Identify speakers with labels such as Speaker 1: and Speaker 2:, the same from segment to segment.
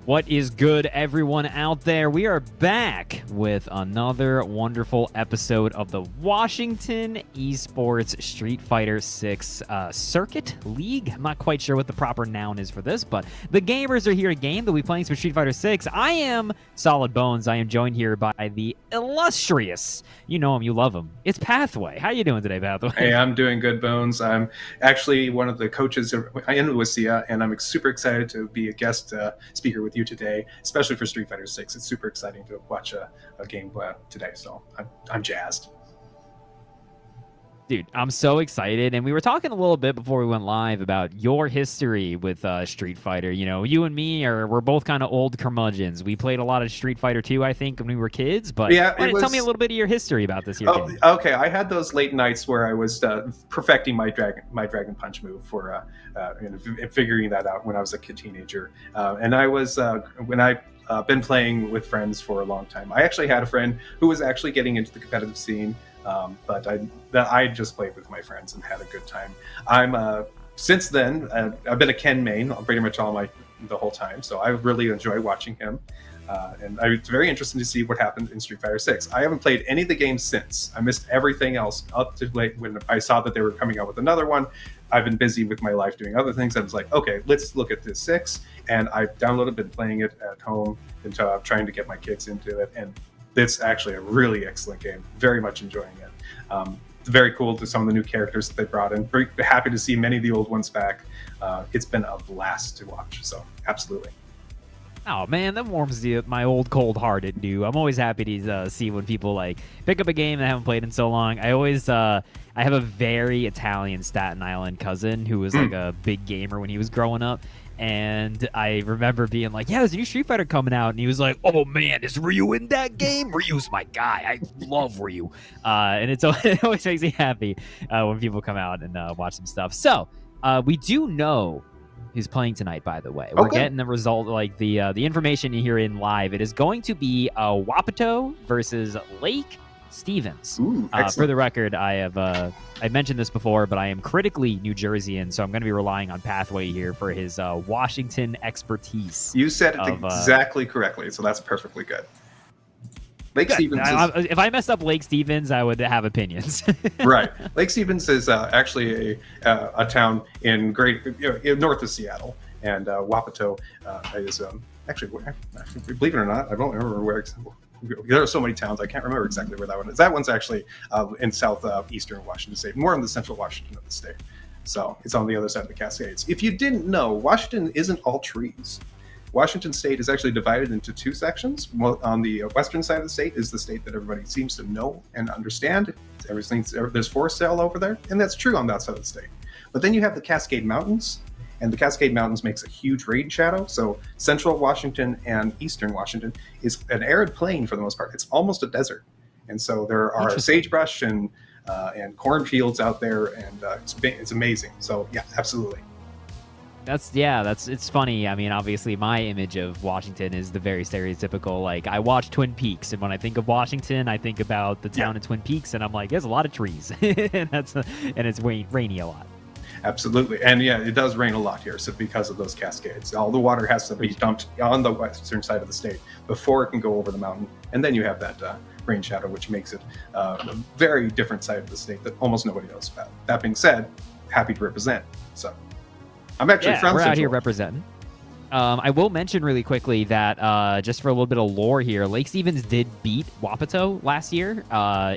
Speaker 1: What is good, everyone out there? We are back with another wonderful episode of the Washington Esports Street Fighter 6 Circuit League. I'm not quite sure what the proper noun is for this, but the gamers are here to game. They'll be playing some Street Fighter 6. I am Solid Bones. I am joined here by the illustrious, you know him, you love him. It's Pathway. How you doing today, Pathway?
Speaker 2: Hey, I'm doing good, Bones. I'm actually one of the coaches in WSSEA, and I'm super excited to be a guest speaker with you today, especially for Street Fighter 6. It's super exciting to watch a game today, so I'm jazzed.
Speaker 1: Dude, I'm so excited. And we were talking a little bit before we went live about your history with Street Fighter. You know, you and me we're both kind of old curmudgeons. We played a lot of Street Fighter 2, I think, when we were kids. But
Speaker 2: yeah,
Speaker 1: tell me a little bit of your history about this here.
Speaker 2: Okay, I had those late nights where I was perfecting my Dragon Punch move for figuring that out when I was a teenager. And I was when I been playing with friends for a long time. I actually had a friend who was actually getting into the competitive scene. But I just played with my friends and had a good time. Since then I've been a Ken main pretty much the whole time, so I really enjoy watching him. And it's very interesting to see what happened in Street Fighter 6. I haven't played any of the games since. I missed everything else up to late when I saw that they were coming out with another one. I've been busy with my life doing other things. I was like, okay, let's look at this 6, and I've been playing it at home until I'm trying to get my kids into it. And it's actually a really excellent game. Very much enjoying it. Very cool to some of the new characters that they brought in. Very happy to see many of the old ones back. It's been a blast to watch. So absolutely.
Speaker 1: Oh man, that warms my old cold heart. It do. I'm always happy to see when people like pick up a game that I haven't played in so long. I have a very Italian Staten Island cousin who was like a big gamer when he was growing up. And I remember being like, yeah, there's a new Street Fighter coming out. And he was like, oh, man, is Ryu in that game? Ryu's my guy. I love Ryu. And it always makes me happy when people come out and watch some stuff. So we do know who's playing tonight, by the way. We're getting the result, like the information you hear in live. It is going to be Wapato versus Lake Stevens.
Speaker 2: Ooh,
Speaker 1: for the record, I mentioned this before, but I am critically New Jerseyan, so I'm going to be relying on Pathway here for his Washington expertise.
Speaker 2: You said it exactly correctly, so that's perfectly good. Lake Stevens
Speaker 1: if I messed up Lake Stevens, I would have opinions.
Speaker 2: Right. Lake Stevens is actually a town in north of Seattle, and Wapato is actually, believe it or not, I don't remember where. There are so many towns, I can't remember exactly where that one is. That one's actually in southeastern Washington State, more in the central Washington of the state. So it's on the other side of the Cascades. If you didn't know, Washington isn't all trees. Washington State is actually divided into 2 sections. On the western side of the state is the state that everybody seems to know and understand. There's forest all over there, and that's true on that side of the state. But then you have the Cascade Mountains, and the Cascade Mountains makes a huge rain shadow. So central Washington and eastern Washington is an arid plain for the most part. It's almost a desert. And so there are sagebrush and cornfields out there, and it's amazing. So yeah, absolutely.
Speaker 1: It's funny. I mean, obviously my image of Washington is the very stereotypical, like I watch Twin Peaks, and when I think of Washington, I think about the town of Twin Peaks, and I'm like, there's a lot of trees. and it's rainy a lot.
Speaker 2: Absolutely. And yeah, it does rain a lot here, so because of those cascades. All the water has to be dumped on the western side of the state before it can go over the mountain. And then you have that rain shadow, which makes it a very different side of the state that almost nobody knows about. That being said, happy to represent. So I'm actually from
Speaker 1: we're
Speaker 2: Central.
Speaker 1: Out here representing. I will mention really quickly that just for a little bit of lore here, Lake Stevens did beat Wapato last year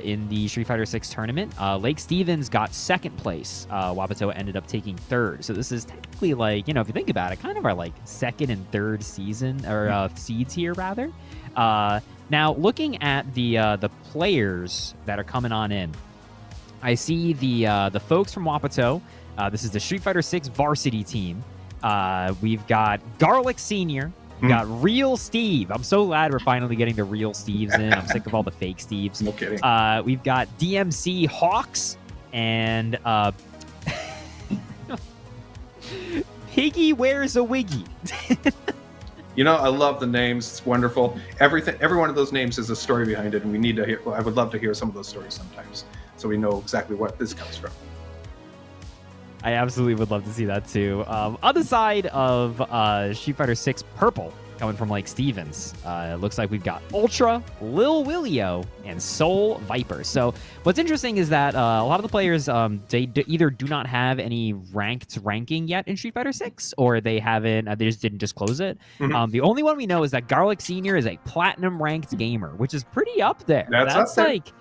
Speaker 1: in the Street Fighter 6 tournament. Lake Stevens got second place. Wapato ended up taking third. So this is technically like, if you think about it, kind of our like second and third season or seeds here rather. Now looking at the players that are coming on in, I see the folks from Wapato. This is the Street Fighter 6 varsity team. We've got Garlic Senior. We've got Real Steve. I'm so glad we're finally getting the real Steves in. I'm sick of all the fake Steves.
Speaker 2: No kidding.
Speaker 1: We've got DMC Hawks and Piggy Wears a Wiggy.
Speaker 2: I love the names. It's wonderful. Every one of those names has a story behind it, and we need to hear. I would love to hear some of those stories sometimes, so we know exactly what this comes from.
Speaker 1: I absolutely would love to see that too. On the side of Street Fighter 6 Purple, coming from Lake Stevens. It looks like we've got Ultra, Lil Willio, and Soul Viper. So what's interesting is that a lot of the players, they either do not have any ranked ranking yet in Street Fighter 6, or they haven't, they just didn't disclose it.
Speaker 2: Mhm.
Speaker 1: The only one we know is that Garlic Senior is a platinum ranked gamer, which is pretty up there.
Speaker 2: That's up there.
Speaker 1: Like,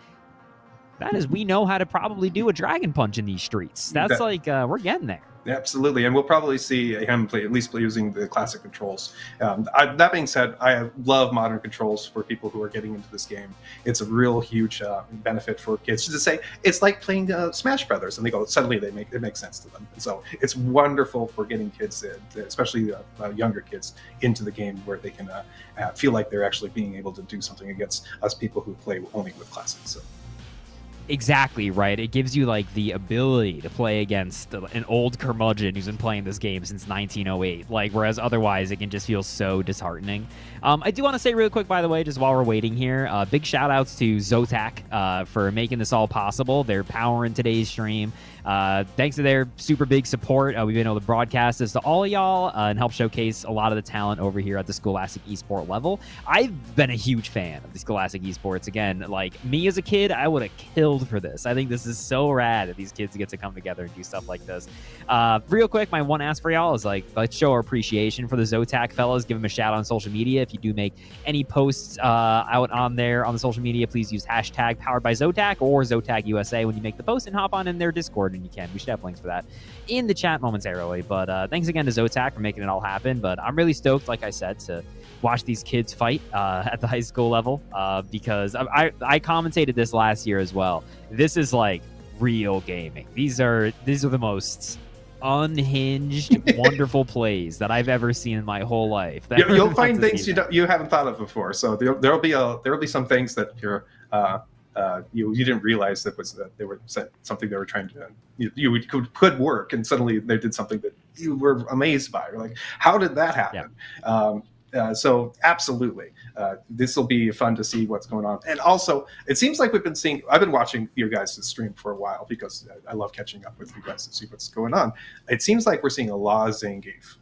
Speaker 1: that is, we know how to probably do a Dragon Punch in these streets. That's we're getting there.
Speaker 2: Absolutely, and we'll probably see him play, at least play using the classic controls. That being said, I love modern controls for people who are getting into this game. It's a real huge benefit for kids to say it's like playing Smash Brothers, and they go suddenly it makes sense to them. And so it's wonderful for getting kids, especially younger kids, into the game where they can feel like they're actually being able to do something against us people who play only with classics. So.
Speaker 1: Exactly, right? It gives you like the ability to play against an old curmudgeon who's been playing this game since 1908. Like, whereas otherwise it can just feel so disheartening. I do want to say really quick, by the way, just while we're waiting here, big shout outs to Zotac for making this all possible. They're powering today's stream. Thanks to their super big support, we've been able to broadcast this to all of y'all and help showcase a lot of the talent over here at the Scholastic Esport level. I've been a huge fan of the Scholastic Esports. Again, like me as a kid, I would have killed for this. I think this is so rad that these kids get to come together and do stuff like this. Real quick, my one ask for y'all is like, let's show our appreciation for the Zotac fellas. Give them a shout out on social media. If you do make any posts out on there on the social media, please use hashtag powered by Zotac or Zotac USA when you make the post, and hop on in their Discord and you can. We should have links for that in the chat momentarily. But thanks again to Zotac for making it all happen. But I'm really stoked, like I said, to watch these kids fight at the high school level because I commentated this last year as well. This is like real gaming. These are the most unhinged, wonderful plays that I've ever seen in my whole life.
Speaker 2: You'll find things you haven't thought of before. So there'll be some things that you didn't realize that they were something they were trying to could work, and suddenly they did something that you were amazed by. You're like, how did that happen? Yeah. So absolutely, this will be fun to see what's going on. And also, it seems like I've been watching you guys' stream for a while because I love catching up with you guys to see what's going on. It seems like we're seeing a lot of Zangief.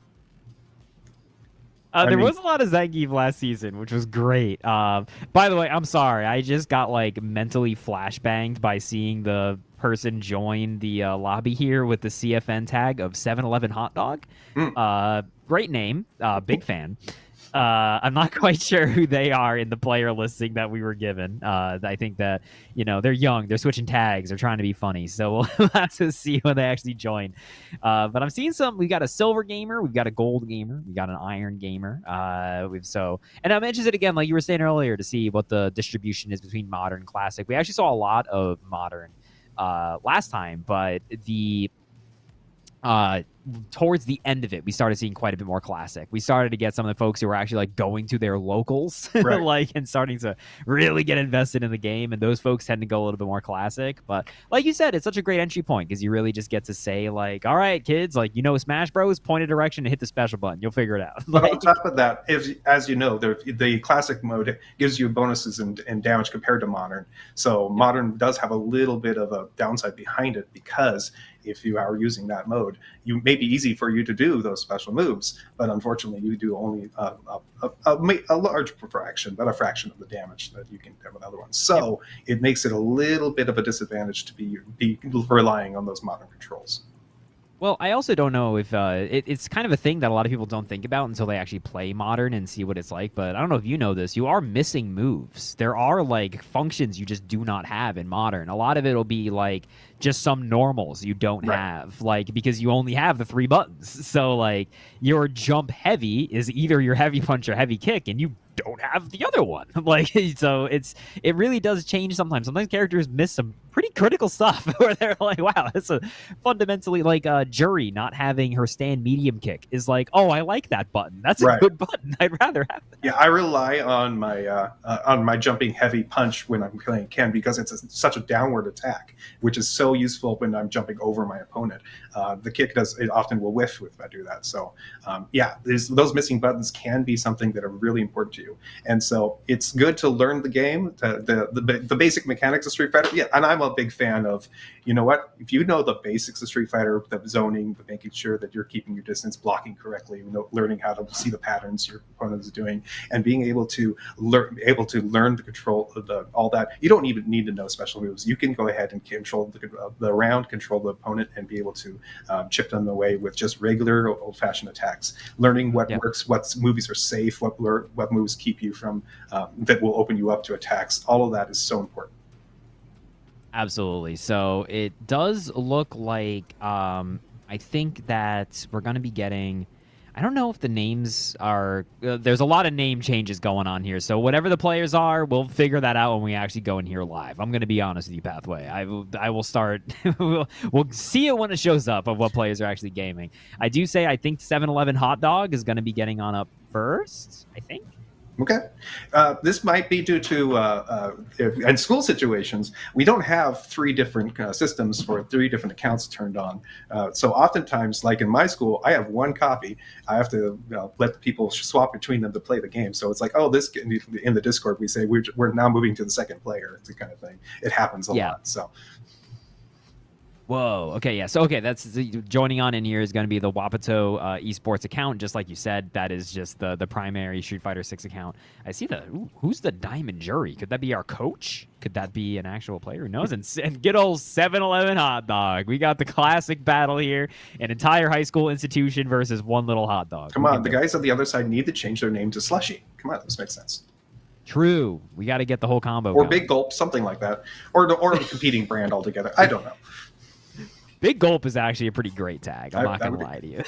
Speaker 1: There was a lot of Zangief last season, which was great. By the way, I'm sorry. I just got like mentally flashbanged by seeing the person join the lobby here with the CFN tag of 7-Eleven hot dog. Great name. Big fan. I'm not quite sure who they are in the player listing that we were given. I think that, they're young. They're switching tags. They're trying to be funny. So we'll have to see when they actually join. But I'm seeing we've got a silver gamer. We've got a gold gamer. We've got an iron gamer. And I'm interested, again, like you were saying earlier, to see what the distribution is between modern and classic. We actually saw a lot of modern last time, but towards the end of it, we started seeing quite a bit more classic. We started to get some of the folks who were actually like going to their locals, right. And starting to really get invested in the game. And those folks tend to go a little bit more classic. But like you said, it's such a great entry point because you really just get to say like, all right, kids, like, Smash Bros, point a direction and hit the special button. You'll figure it out.
Speaker 2: But on top of that, as you know, the classic mode gives you bonuses and damage compared to modern. So modern does have a little bit of a downside behind it because if you are using that mode, you may be easy for you to do those special moves, but unfortunately you do only a large fraction, but a fraction of the damage that you can get with other ones. So it makes it a little bit of a disadvantage to be relying on those modern controls.
Speaker 1: Well, I also don't know if it's kind of a thing that a lot of people don't think about until they actually play modern and see what it's like. But I don't know if you know this. You are missing moves. There are like functions you just do not have in modern. A lot of it will be like just some normals you don't have, like because you only have the 3 buttons. So like your jump heavy is either your heavy punch or heavy kick, and you don't have the other one. Like, so it really does change sometimes. Sometimes characters miss some pretty critical stuff where they're like, wow, that's a fundamentally like Jury not having her stand medium kick is like, oh, I like that button. That's a good button. I'd rather have that.
Speaker 2: Yeah, I rely on my jumping heavy punch when I'm playing Ken because it's such a downward attack, which is so useful when I'm jumping over my opponent. The kick often will whiff if I do that. So those missing buttons can be something that are really important to you. And so it's good to learn the game, the basic mechanics of Street Fighter. Yeah, and I'm a big fan of, you know what, if you know the basics of Street Fighter, the zoning, making sure that you're keeping your distance, blocking correctly, learning how to see the patterns your opponent is doing, and being able to learn the control of all that. You don't even need to know special moves. You can go ahead and control the round, control the opponent, and be able to chip them away with just regular old-fashioned attacks. Learning what works, what movies are safe, what moves keep you from that will open you up to attacks. All of that is so important.
Speaker 1: Absolutely. So it does look like I think that we're going to be getting, I don't know if the names are, there's a lot of name changes going on here. So whatever the players are, we'll figure that out when we actually go in here live. I'm going to be honest with you, Pathway. I will start, we'll see it when it shows up of what players are actually gaming. I do say I think 7-Eleven Hot Dog is going to be getting on up first, I think.
Speaker 2: Okay. This might be due to, in school situations, we don't have 3 different systems for 3 different accounts turned on. So oftentimes, like in my school, I have 1 copy. I have to let people swap between them to play the game. So it's like, oh, this in the Discord, we say we're now moving to the second player. It's the kind of thing. It happens a lot. So.
Speaker 1: Whoa. Okay. Yeah. So, okay. That's joining on in here is going to be the Wapato esports account. Just like you said, that is just the primary Street Fighter 6 account. I see who's the Diamond Jury? Could that be our coach? Could that be an actual player? Who knows? And good old 7-Eleven Hot Dog. We got the classic battle here. An entire high school institution versus one little hot dog.
Speaker 2: Come on. The guys on the other side need to change their name to Slushy. Come on. This makes sense.
Speaker 1: True. We got to get the whole combo
Speaker 2: Or
Speaker 1: going.
Speaker 2: Big Gulp, something like that. Or a competing brand altogether. I don't know.
Speaker 1: Big Gulp is actually a pretty great tag. I'm not going to lie to you.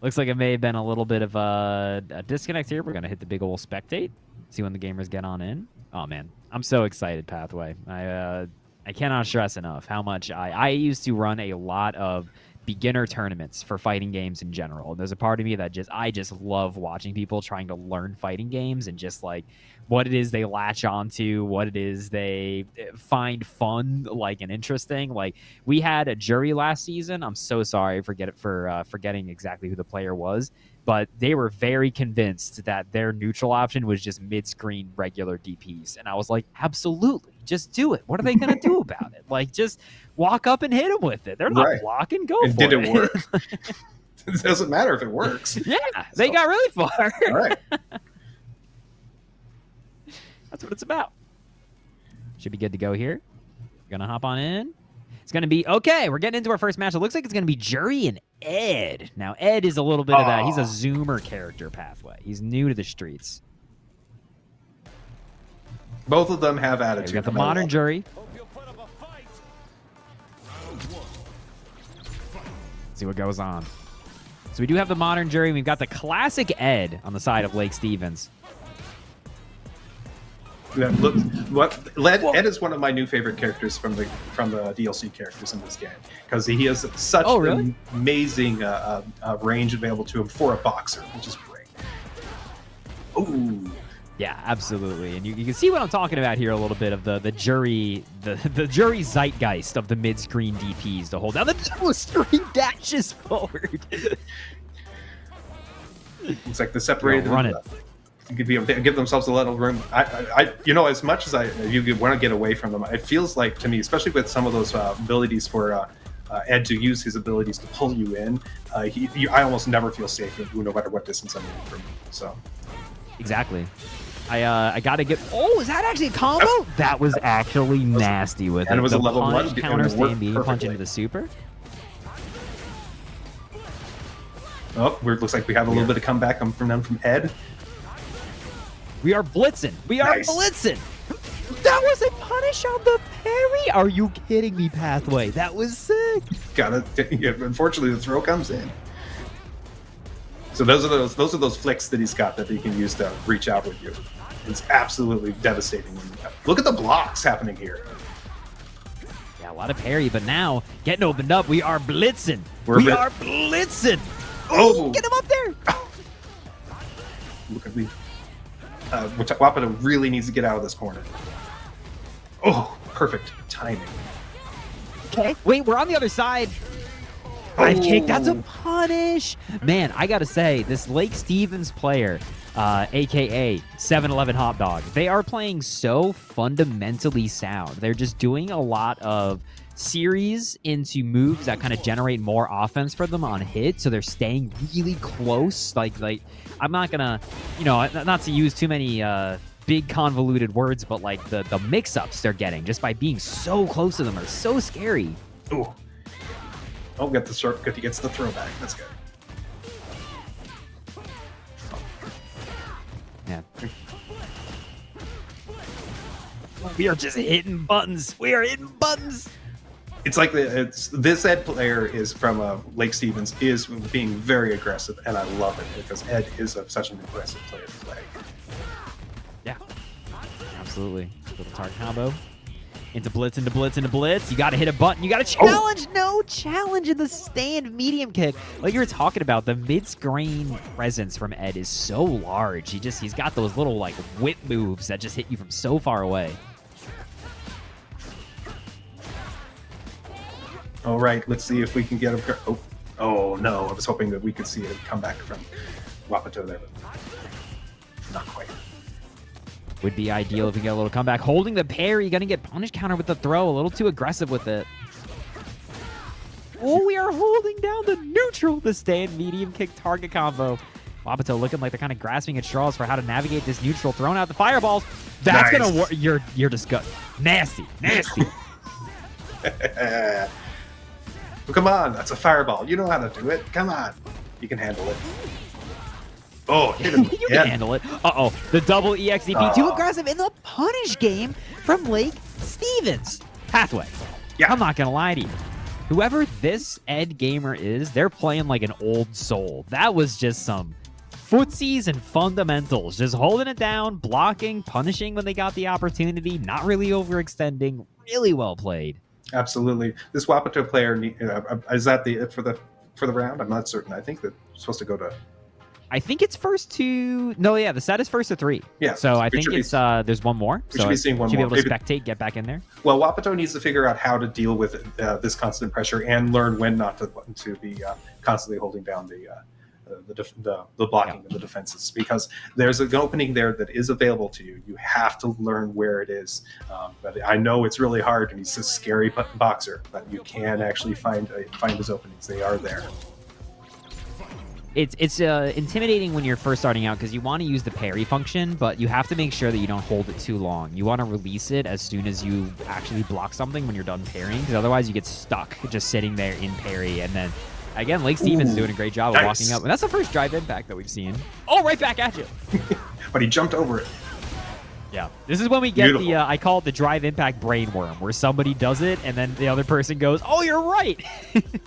Speaker 1: Looks like it may have been a little bit of a disconnect here. We're going to hit the big old spectate, see when the gamers get on in. Oh, man. I'm so excited, Pathway. I cannot stress enough how much I used to run a lot of beginner tournaments for fighting games in general. And there's a part of me that I just love watching people trying to learn fighting games and just like what it is they latch onto, what it is they find fun, like, and interesting. Like, we had a jury last season. I'm so sorry for forgetting exactly who the player was, but they were very convinced that their neutral option was just mid-screen regular DPs. And I was like, absolutely, just do it. What are they going to do about it? Like, just walk up and hit them with it. They're not blocking. Go
Speaker 2: and
Speaker 1: for it.
Speaker 2: Did it work? It doesn't matter if it works.
Speaker 1: Yeah, they got really far.
Speaker 2: All right.
Speaker 1: That's what it's about. Should be good to go here. Gonna hop on in. It's gonna be okay. We're getting into our first match. It looks like it's gonna be Jury and Ed. Now Ed is a little bit of that. He's a Zoomer character, Pathway. He's new to the streets.
Speaker 2: Both of them have attitude.
Speaker 1: We got the modern Jury. See what goes on. So we do have the modern Jury. We've got the classic Ed on the side of Lake Stevens.
Speaker 2: Yeah, look, Ed is one of my new favorite characters from the DLC characters in this game because he has such an amazing range available to him for a boxer, which is great. Ooh.
Speaker 1: Yeah, absolutely, and you can see what I'm talking about here a little bit of the jury, the jury zeitgeist of the mid-screen DPs to hold down the string dashes forward.
Speaker 2: It's like the separated.
Speaker 1: Run it.
Speaker 2: Give themselves a little room. As much as you want to get away from them, it feels like to me, especially with some of those abilities for Ed to use his abilities to pull you in. I almost never feel safe no matter what distance I'm in from him. So
Speaker 1: exactly. I got to get. Oh, is that actually a combo? That was actually nasty with it.
Speaker 2: And it was
Speaker 1: the
Speaker 2: a level 1
Speaker 1: counter stand B punch into the super.
Speaker 2: Oh, looks like we have a little bit of comeback from Ed.
Speaker 1: We are blitzing. We are blitzing. That was a punish on the parry. Are you kidding me, Pathway? That was sick.
Speaker 2: Unfortunately, the throw comes in. So those are those flicks that he's got that he can use to reach out with you. It's absolutely devastating. Look at the blocks happening here.
Speaker 1: Yeah, a lot of parry, but now getting opened up. We are blitzing. We are blitzing. Oh, get him up there.
Speaker 2: Look at me. Wapato really needs to get out of this corner. Oh, perfect timing.
Speaker 1: Okay, wait, we're on the other side. Dive kick, that's a punish. Man, I gotta say, this Lake Stevens player aka 7-Eleven hot dog. They are playing so fundamentally sound. They're just doing a lot of series into moves that kind of generate more offense for them on hit, so they're staying really close. Like I'm not gonna, not to use too many big convoluted words, but like the mix-ups they're getting just by being so close to them are so scary.
Speaker 2: Ooh. Oh, get the throwback. That's good.
Speaker 1: Yeah. We are just hitting buttons. We are hitting buttons.
Speaker 2: It's like this Ed player is from Lake Stevens is being very aggressive, and I love it because Ed is such an aggressive player to play.
Speaker 1: Yeah, absolutely. Little target combo. Into blitz, into blitz, into blitz. You got to hit a button. You got to challenge. Oh. No challenge in the stand medium kick. Like you were talking about, the mid-screen presence from Ed is so large. He's got those little like whip moves that just hit you from so far away.
Speaker 2: All right, let's see if we can get him. Oh no! I was hoping that we could see a comeback from Wapato there, but not quite.
Speaker 1: Would be ideal if we get a little comeback. Holding the parry, gonna get punish counter with the throw. A little too aggressive with it. Oh, we are holding down the neutral. The stand medium kick target combo. Wapato looking like they're kind of grasping at straws for how to navigate this neutral. Throwing out the fireballs. That's
Speaker 2: nice.
Speaker 1: Gonna work. You're disgusting. Nasty.
Speaker 2: Well, come on, that's a fireball. You know how to do it. Come on, you can handle it. Oh, hit him.
Speaker 1: You can handle it. Uh-oh, the double EXDP. Too aggressive in the punish game from Lake Stevens. Pathway.
Speaker 2: Yeah.
Speaker 1: I'm not going to lie to you. Whoever this Ed gamer is, they're playing like an old soul. That was just some footsies and fundamentals. Just holding it down, blocking, punishing when they got the opportunity, not really overextending. Really well played.
Speaker 2: Absolutely. This Wapato player, is that for the round? I'm not certain. I think that's supposed to go to...
Speaker 1: I think it's first to... No, yeah, the set is first to 3.
Speaker 2: Yeah.
Speaker 1: So I think it's there's one more.
Speaker 2: We should be seeing one more.
Speaker 1: Should be able to spectate, get back in there.
Speaker 2: Well, Wapato needs to figure out how to deal with this constant pressure and learn when not to be constantly holding down the blocking and the defenses, because there's an opening there that is available to you. You have to learn where it is. But I know it's really hard, and he's a scary boxer, but you can actually find his openings. They are there.
Speaker 1: It's intimidating when you're first starting out because you want to use the parry function, but you have to make sure that you don't hold it too long. You want to release it as soon as you actually block something when you're done parrying, because otherwise you get stuck just sitting there in parry. And then, again, Lake Stevens is doing a great job of walking up. And that's the first drive impact that we've seen. Oh, right back at you.
Speaker 2: But he jumped over it.
Speaker 1: Yeah. This is when we get the, I call it the drive impact brainworm, where somebody does it and then the other person goes, oh, you're right.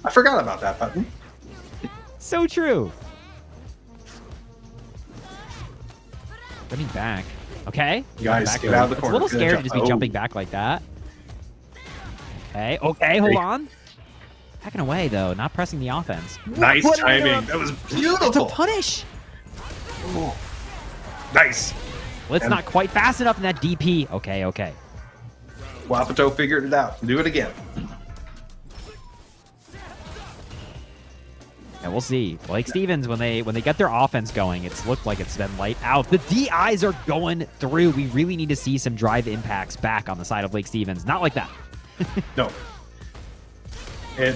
Speaker 2: I forgot about that button.
Speaker 1: So true. Running back. Okay.
Speaker 2: You guys, get out of the corner.
Speaker 1: It's a little scary to just be jumping back like that. Okay. Okay, hold on. Backing away, though. Not pressing the offense.
Speaker 2: Nice timing. That was beautiful.
Speaker 1: It's a punish.
Speaker 2: Ooh. Nice.
Speaker 1: Let's not quite fast enough in that DP. Okay, okay.
Speaker 2: Wapato figured it out. Do it again.
Speaker 1: And we'll see. Lake Stevens, when they get their offense going, it's looked like it's been light out. The DIs are going through. We really need to see some drive impacts back on the side of Lake Stevens. Not like that.
Speaker 2: No. And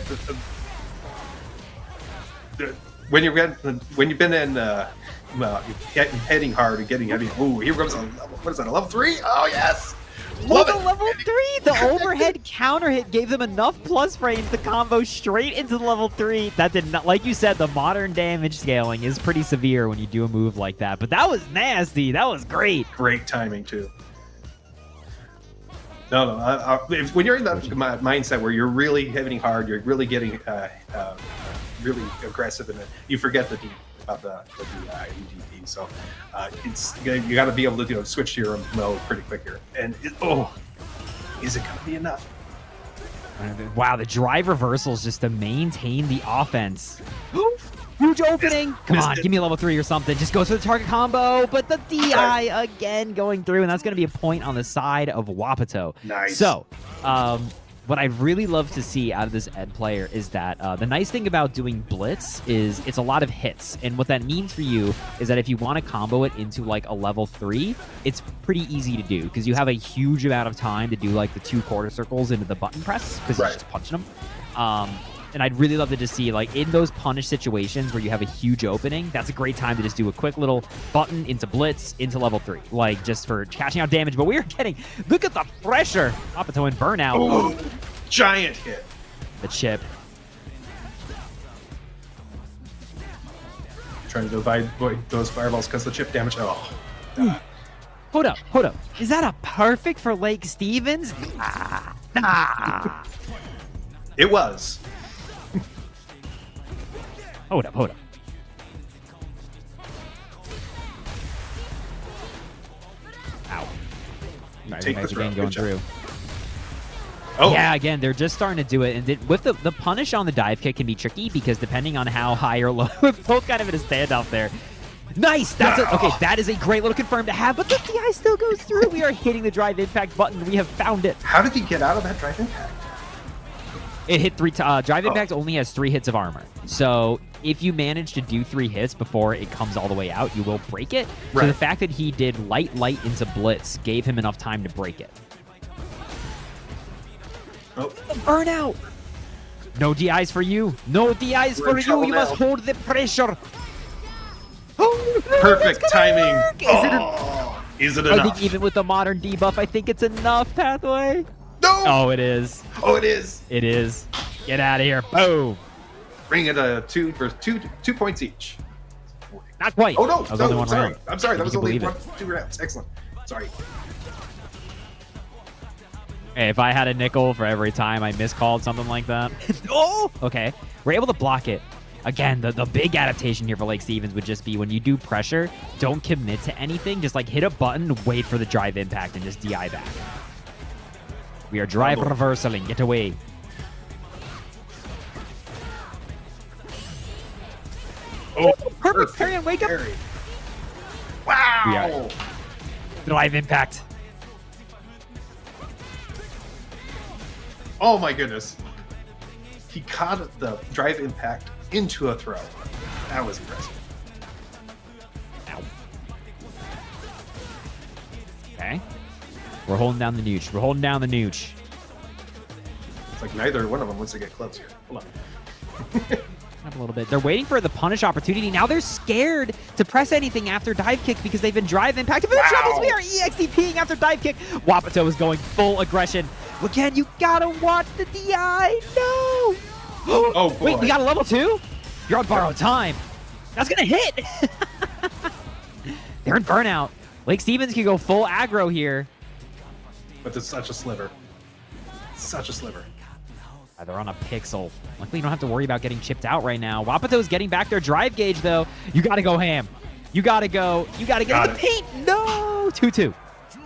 Speaker 2: when you've been in heading hard and getting heavy. Ooh, here comes what is that? A level 3? Oh yes. Love it.
Speaker 1: Level 3! The overhead counter hit gave them enough plus frames to combo straight into the level 3. That did not, like you said, the modern damage scaling is pretty severe when you do a move like that. But that was nasty. That was great.
Speaker 2: Great timing, too. No. When you're in that mindset where you're really hitting hard, you're really getting really aggressive, and you forget about the EDP. So you got to be able to switch to your mode pretty quicker. And is it going to be enough?
Speaker 1: Wow, the drive reversals just to maintain the offense. Huge opening. Come on, give me a level 3 or something. Just go for the target combo, but the DI again going through, and that's going to be a point on the side of Wapato.
Speaker 2: Nice.
Speaker 1: So, what I'd really love to see out of this Ed player is that the nice thing about doing Blitz is it's a lot of hits. And what that means for you is that if you want to combo it into like a level 3, it's pretty easy to do because you have a huge amount of time to do like the 2 quarter circles into the button press because you're just punching them. And I'd really love to just see, like, in those punish situations where you have a huge opening, that's a great time to just do a quick little button into Blitz, into level 3. Like, just for catching out damage. But we are getting... Look at the pressure! Wapato and Burnout.
Speaker 2: Oh, giant hit.
Speaker 1: The chip.
Speaker 2: Trying to avoid those fireballs because the chip damage. Oh.
Speaker 1: Hold up. Is that a perfect for Lake Stevens? Nah.
Speaker 2: It was.
Speaker 1: Hold up. Ow. Right,
Speaker 2: Take the throw.
Speaker 1: again going through.
Speaker 2: Oh.
Speaker 1: Yeah, again, they're just starting to do it. And with the punish on the dive kick can be tricky because depending on how high or low, it's both kind of in a standoff there. Nice! That's it. Okay, that is a great little confirm to have, but the DI still goes through. We are hitting the drive impact button. We have found it.
Speaker 2: How did he get out of that drive impact?
Speaker 1: It hit 3 drive impact only has 3 hits of armor. So if you manage to do 3 hits before it comes all the way out, you will break it.
Speaker 2: Right.
Speaker 1: So the fact that he did light into Blitz gave him enough time to break it.
Speaker 2: Oh.
Speaker 1: The burnout! No DIs for you. No DIs for you. You must hold the pressure. Oh, no,
Speaker 2: Perfect timing.
Speaker 1: Is it
Speaker 2: enough?
Speaker 1: I think even with the modern debuff, I think it's enough, Pathway.
Speaker 2: No!
Speaker 1: Oh, it is.
Speaker 2: Oh, it is.
Speaker 1: It is. Get out of here. Boom.
Speaker 2: Bring it to 2 points each.
Speaker 1: Not quite.
Speaker 2: Oh, no.
Speaker 1: That was
Speaker 2: No,
Speaker 1: only one
Speaker 2: sorry.
Speaker 1: round.
Speaker 2: I'm sorry. That was only
Speaker 1: 2
Speaker 2: rounds. Excellent. Sorry.
Speaker 1: Hey, if I had a nickel for every time I miscalled something like that. Oh! Okay. We're able to block it. Again, the big adaptation here for Lake Stevens would just be when you do pressure, don't commit to anything. Just like hit a button, wait for the drive impact, and just DI back. We are drive reversaling. Get away.
Speaker 2: Oh,
Speaker 1: Perfect parry and wake up.
Speaker 2: Parry. Wow.
Speaker 1: Drive impact.
Speaker 2: Oh my goodness. He caught the drive impact into a throw. That was impressive.
Speaker 1: Ow. Okay. We're holding down the nooch.
Speaker 2: It's like neither one of them wants to get close here. Hold on.
Speaker 1: Up a little bit. They're waiting for the punish opportunity. Now they're scared to press anything after dive kick because they've been drive impacted. Wow. Troubles. We are EXDPing after dive kick. Wapato is going full aggression. Again, you gotta watch the DI. No.
Speaker 2: Oh, boy.
Speaker 1: Wait, we got a level 2? You're on borrowed time. That's gonna hit. They're in burnout. Lake Stevens can go full aggro here.
Speaker 2: But it's such a sliver. Such a sliver.
Speaker 1: They're on a pixel. Luckily, you don't have to worry about getting chipped out right now. Wapato's getting back their drive gauge, though. You got to go ham. You got to go. You got to get in the paint. No. 2-2.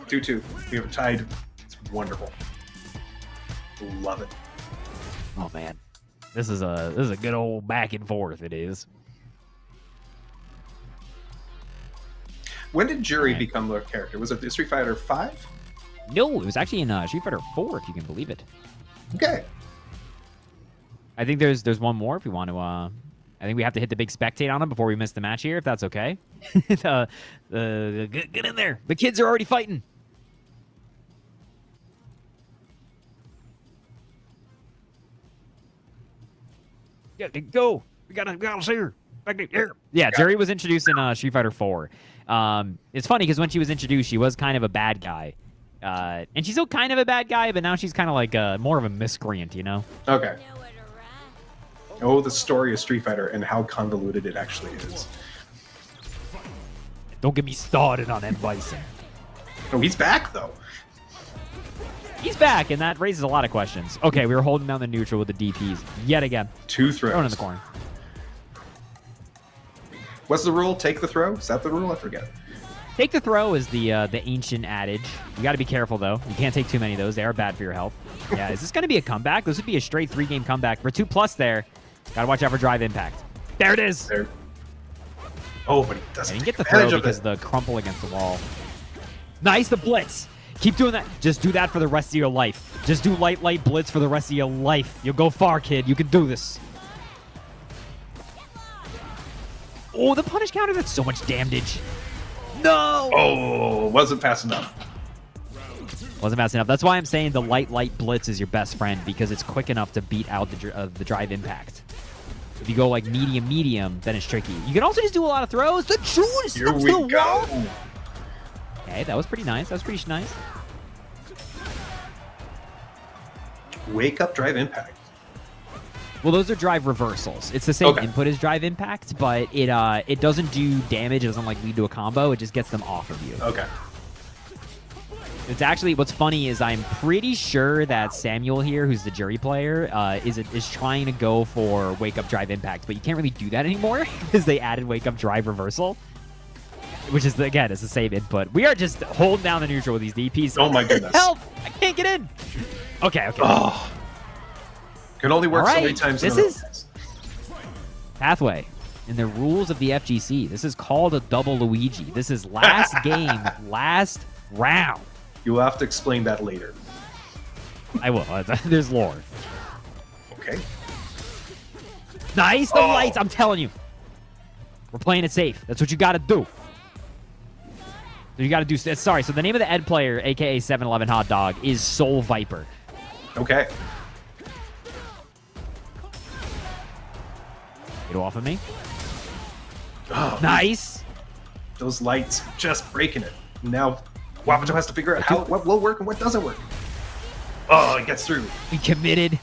Speaker 2: 2-2. We have tied. It's wonderful. Love it.
Speaker 1: Oh, man. This is a good old back and forth. It is.
Speaker 2: When did Jury become the character? Was it Street Fighter 5?
Speaker 1: No, it was actually in Street Fighter 4, if you can believe it.
Speaker 2: Okay.
Speaker 1: I think there's one more if we want to. I think we have to hit the big spectate on him before we miss the match here, if that's okay. Get in there. The kids are already fighting. Yeah, go. We gotta see her. Back there. Yeah, Jerry was introduced in Street Fighter 4. It's funny because when she was introduced, she was kind of a bad guy. And she's still kind of a bad guy, but now she's kind of like more of a miscreant, you know?
Speaker 2: Okay. Oh, the story of Street Fighter and how convoluted it actually is.
Speaker 1: Don't get me started on M. Bison.
Speaker 2: Oh, he's back, though.
Speaker 1: He's back, and that raises a lot of questions. Okay, we were holding down the neutral with the DPs yet again.
Speaker 2: 2 throws.
Speaker 1: Thrown in the corner.
Speaker 2: What's the rule? Take the throw? Is that the rule? I forget.
Speaker 1: Take the throw is the ancient adage. You got to be careful, though. You can't take too many of those. They are bad for your health. Yeah, is this going to be a comeback? This would be a straight 3-game comeback. For 2+ there. Got to watch out for drive impact. There it is.
Speaker 2: There. Oh, but he doesn't
Speaker 1: Get the throw because of the crumple against the wall. Nice, the blitz. Keep doing that. Just do that for the rest of your life. Just do light blitz for the rest of your life. You'll go far, kid. You can do this. Oh, the punish counter. That's so much damage. No.
Speaker 2: Oh, wasn't fast enough.
Speaker 1: Wasn't fast enough. That's why I'm saying the light blitz is your best friend, because it's quick enough to beat out the drive impact. If you go like medium, then it's tricky. You can also just do a lot of throws. The Juice.
Speaker 2: Here we go.
Speaker 1: Okay, that was pretty nice. That was pretty nice.
Speaker 2: Wake up, drive impact.
Speaker 1: Well, those are drive reversals. It's the same input as drive impact, but it doesn't do damage. It doesn't like lead to a combo. It just gets them off of you.
Speaker 2: Okay.
Speaker 1: It's actually, what's funny is I'm pretty sure that Samuel here, who's the jury player, is trying to go for wake up drive impact, but you can't really do that anymore because they added wake up drive reversal, which is again, it's the same input. We are just holding down the neutral with these DPs.
Speaker 2: Oh my goodness!
Speaker 1: Help! I can't get in. Okay.
Speaker 2: Oh. Can only work so many times.
Speaker 1: This is Pathway. In the rules of the FGC, this is called a double Luigi. This is last game, last round.
Speaker 2: You will have to explain that later.
Speaker 1: I will. There's lore.
Speaker 2: Okay.
Speaker 1: Nice, the lights. I'm telling you. We're playing it safe. That's what you got to do. You got to do... Sorry, so the name of the Ed player, a.k.a. 7-Eleven Hot Dog, is Soul Viper.
Speaker 2: Okay.
Speaker 1: Get off of me.
Speaker 2: Oh,
Speaker 1: nice.
Speaker 2: Those lights just breaking it. Now... Wapato has to figure out what will work and what doesn't work. Oh, it gets through.
Speaker 1: We committed.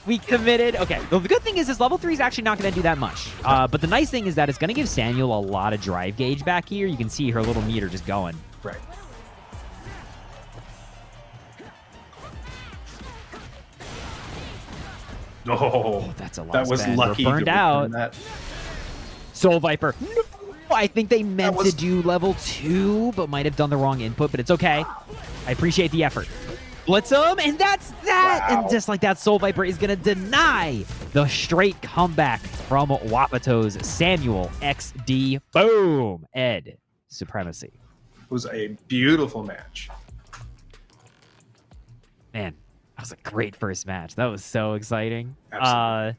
Speaker 1: Okay, the good thing is this level 3 is actually not going to do that much. But the nice thing is that it's going to give Samuel a lot of drive gauge back here. You can see her little meter just going.
Speaker 2: Right. Oh,
Speaker 1: that's a lot.
Speaker 2: That was lucky.
Speaker 1: We're burned out.
Speaker 2: That.
Speaker 1: Soul Viper. No. I think they meant to do level 2, but might have done the wrong input, but it's okay. I appreciate the effort. Blitz him, and that's that! Wow. And just like that, Soul Viper is going to deny the straight comeback from Wapato's Samuel XD. Boom! Ed. Supremacy.
Speaker 2: It was a beautiful match.
Speaker 1: Man, that was a great first match. That was so exciting.
Speaker 2: Absolutely.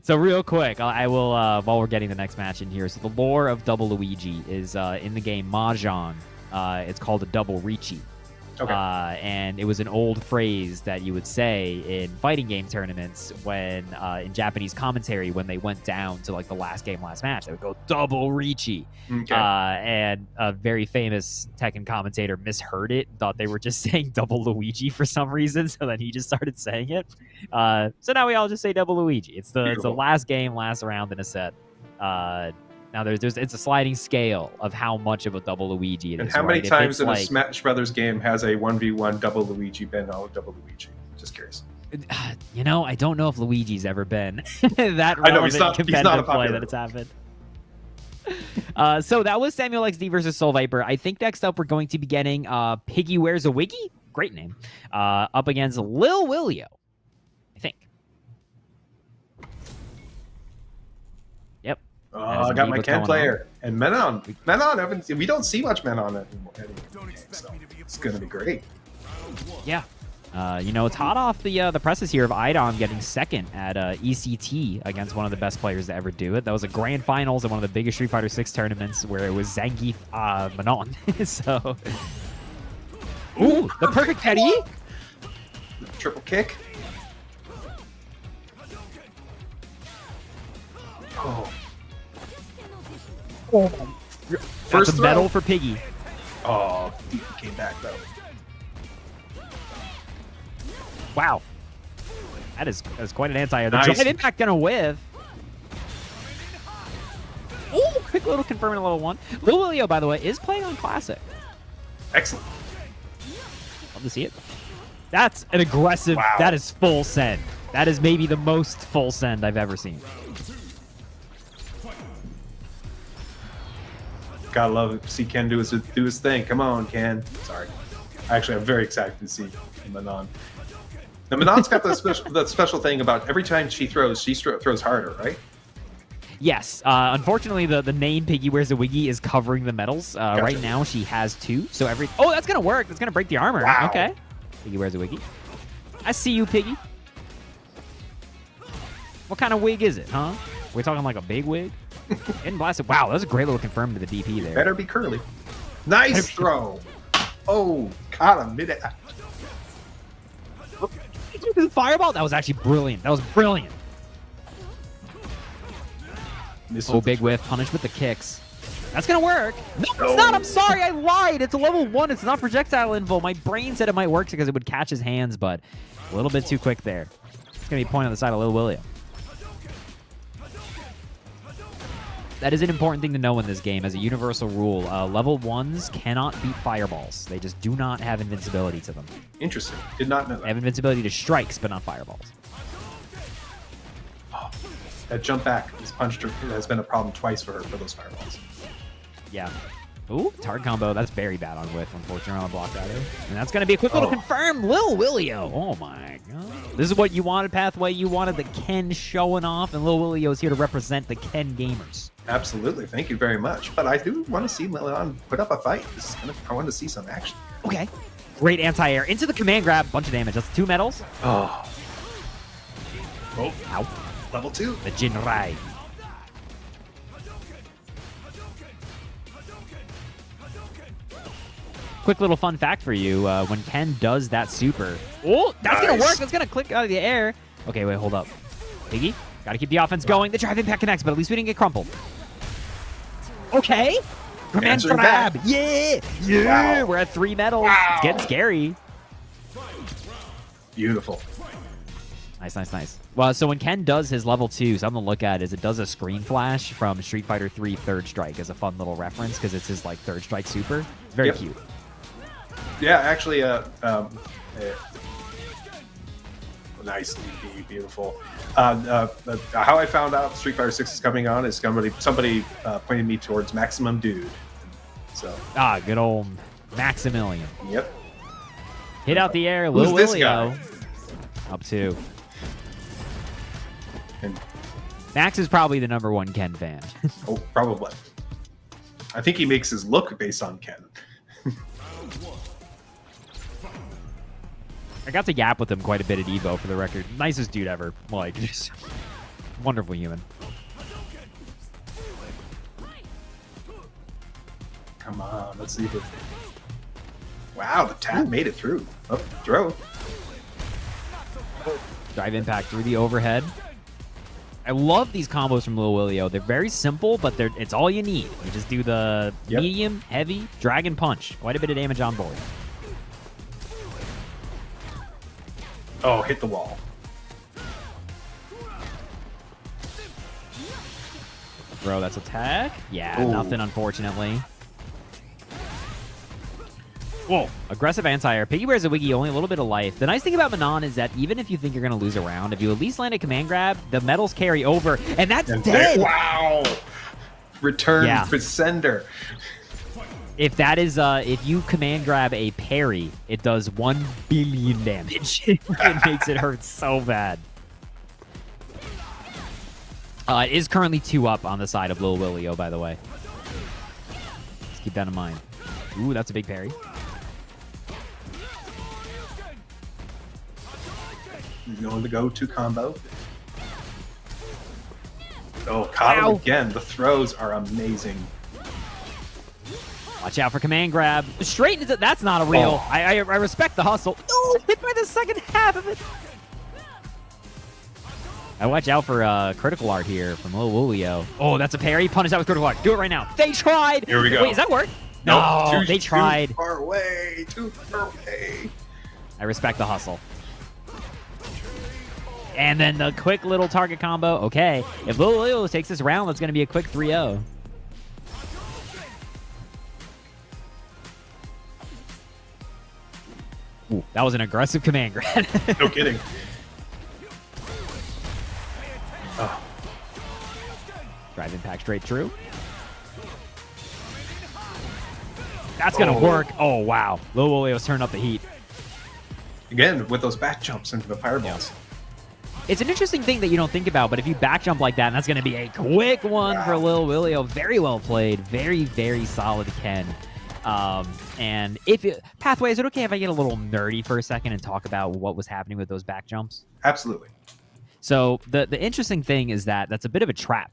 Speaker 1: So real quick, I will, while we're getting the next match in here, so the lore of Double Luigi is in the game Mahjong. It's called a Double Riichi.
Speaker 2: Okay.
Speaker 1: And it was an old phrase that you would say in fighting game tournaments when, in Japanese commentary, when they went down to like the last game, last match, they would go Double Riichi.
Speaker 2: Okay.
Speaker 1: And a very famous Tekken commentator misheard it, thought they were just saying Double Luigi for some reason, so then he just started saying it. So now we all just say Double Luigi. It's the last game, last round in a set. Now it's a sliding scale of how much of a double Luigi it is.
Speaker 2: And how many times in a
Speaker 1: like,
Speaker 2: Smash Brothers game has a 1v1 double Luigi been double Luigi? Just curious.
Speaker 1: You know, I don't know if Luigi's ever been that
Speaker 2: I know, he's not
Speaker 1: competitive
Speaker 2: a
Speaker 1: play that it's happened. So that was Samuel XD versus Soul Viper. I think next up we're going to be getting Piggy Wears a Wiggy, great name, up against Lil Willio, I think. Yep.
Speaker 2: Oh, I got my Ken player. And Menon, we don't see much Menon anymore. So it's going to be great.
Speaker 1: Yeah. You know, it's hot off the presses here of Idon getting second at ECT against one of the best players to ever do it. That was a grand finals at one of the biggest Street Fighter 6 tournaments where it was Zangief Manon. So, ooh, the perfect Teddy.
Speaker 2: Triple kick. Oh.
Speaker 1: First medal for Piggy.
Speaker 2: Oh, he came back though.
Speaker 1: Wow. That is quite an anti-air. The
Speaker 2: Nice.
Speaker 1: drive impact gonna whiff. Ooh, quick little confirming a level 1. Lil Willio, by the way, is playing on Classic.
Speaker 2: Excellent.
Speaker 1: Love to see it. That's an aggressive,
Speaker 2: Wow.
Speaker 1: That is full send. That is maybe the most full send I've ever seen.
Speaker 2: Gotta love it. See Ken do his thing. Come on, Ken. Sorry. Actually, I'm very excited to see Manon. Now, Manon's got the special thing about every time she throws harder, right?
Speaker 1: Yes. Unfortunately, the name Piggy Wears a Wiggy is covering the medals.
Speaker 2: Gotcha.
Speaker 1: Right now, she has 2. So every... Oh, that's going to work. That's going to break the armor.
Speaker 2: Wow.
Speaker 1: Okay. Piggy wears a wiggy. I see you, Piggy. What kind of wig is it, huh? We're talking like a big wig? Getting blasted. Wow, that was a great little confirm to the DP there.
Speaker 2: Better be curly. Nice throw. Oh, caught him mid.
Speaker 1: The fireball? That was actually brilliant. That was brilliant. Oh, big whiff. Punish with the kicks. That's going to work. No, it's not. I'm sorry. I lied. It's a level 1. It's not projectile invo. My brain said it might work because it would catch his hands, but a little bit too quick there. It's going to be a point on the side of Lil William. That is an important thing to know in this game as a universal rule. Level 1s cannot beat fireballs. They just do not have invincibility to them.
Speaker 2: Interesting. Did not know that.
Speaker 1: They have invincibility to strikes, but not fireballs.
Speaker 2: Oh, that jump back has been a problem twice for her for those fireballs.
Speaker 1: Yeah. Ooh, target combo. That's very bad on whiff, unfortunately, on block rider. And that's going to be a quick little confirm. Lil Willio. Oh, my God. This is what you wanted, Pathway. You wanted the Ken showing off, and Lil Willio is here to represent the Ken gamers.
Speaker 2: Absolutely. Thank you very much. But I do want to see Leon put up a fight. I want to see some action.
Speaker 1: Okay. Great anti-air. Into the command grab. Bunch of damage. That's 2 medals.
Speaker 2: Oh. Oh.
Speaker 1: Ow.
Speaker 2: Level 2.
Speaker 1: The Jinrai. Quick little fun fact for you. When Ken does that super... Oh, that's going to work. That's going to click out of the air. Okay, wait, hold up. Piggy, got to keep the offense going. The drive impact connects, but at least we didn't get crumpled. Okay. Command grab. Back. Yeah. Yeah. Wow. We're at 3 medals. Wow. It's getting scary.
Speaker 2: Beautiful.
Speaker 1: Nice, nice, nice. Well, so when Ken does his level 2, something to look at is it does a screen flash from Street Fighter 3 Third Strike as a fun little reference because it's his like Third Strike super. It's very cute. Yeah,
Speaker 2: actually, nice, beautiful. How I found out Street Fighter 6 is coming on is somebody pointed me towards Maximum Dude. So
Speaker 1: good old Maximilian.
Speaker 2: Yep.
Speaker 1: Hit out the air, Lil Willio. Up 2.
Speaker 2: And
Speaker 1: Max is probably the #1 Ken fan.
Speaker 2: Oh, probably. I think he makes his look based on Ken.
Speaker 1: I got to yap with him quite a bit at Evo, for the record. Nicest dude ever. Like, just wonderful human.
Speaker 2: Come on, let's see if it... Wow, the tap made it through. Oh, throw.
Speaker 1: Drive impact through the overhead. I love these combos from Lil Willio. They're very simple, but it's all you need. You just do the medium, heavy, dragon punch. Quite a bit of damage on board.
Speaker 2: Oh, hit the wall.
Speaker 1: Bro, that's attack? Yeah, nothing, unfortunately. Whoa. Aggressive anti-air. Piggy wears a wiggy, only a little bit of life. The nice thing about Manon is that even if you think you're going to lose a round, if you at least land a command grab, the medals carry over, and that's dead!
Speaker 2: Wow! Return for sender.
Speaker 1: If that is, if you command grab a parry, it does 1 billion damage. It makes it hurt so bad. It is currently 2 up on the side of Lil Willio, by the way. Let's keep that in mind. Ooh, that's a big parry.
Speaker 2: Going to go-to combo. Oh, caught him again. The throws are amazing.
Speaker 1: Watch out for command grab. Straight into that's not a real. I respect the hustle. No, hit by the second half of it. I watch out for critical art here from Lil Willio. Oh, that's a parry. Punish that with critical art. Do it right now. They tried.
Speaker 2: Here we go.
Speaker 1: Wait, does that work? No, they tried.
Speaker 2: Too far away. Too far away.
Speaker 1: I respect the hustle. And then the quick little target combo. Okay, if Lil Willio takes this round, that's going to be a quick 3-0. Ooh, that was an aggressive command grab.
Speaker 2: No kidding. Oh.
Speaker 1: Drive impact straight through. That's going to work. Oh, wow. Lil Willio's turned up the heat.
Speaker 2: Again, with those back jumps into the fireballs.
Speaker 1: It's an interesting thing that you don't think about, but if you back jump like that, and that's going to be a quick one for Lil Willio. Very well played. Very, very solid Ken. And Pathway, is it okay if I get a little nerdy for a second and talk about what was happening with those back jumps?
Speaker 2: Absolutely.
Speaker 1: So the interesting thing is that that's a bit of a trap.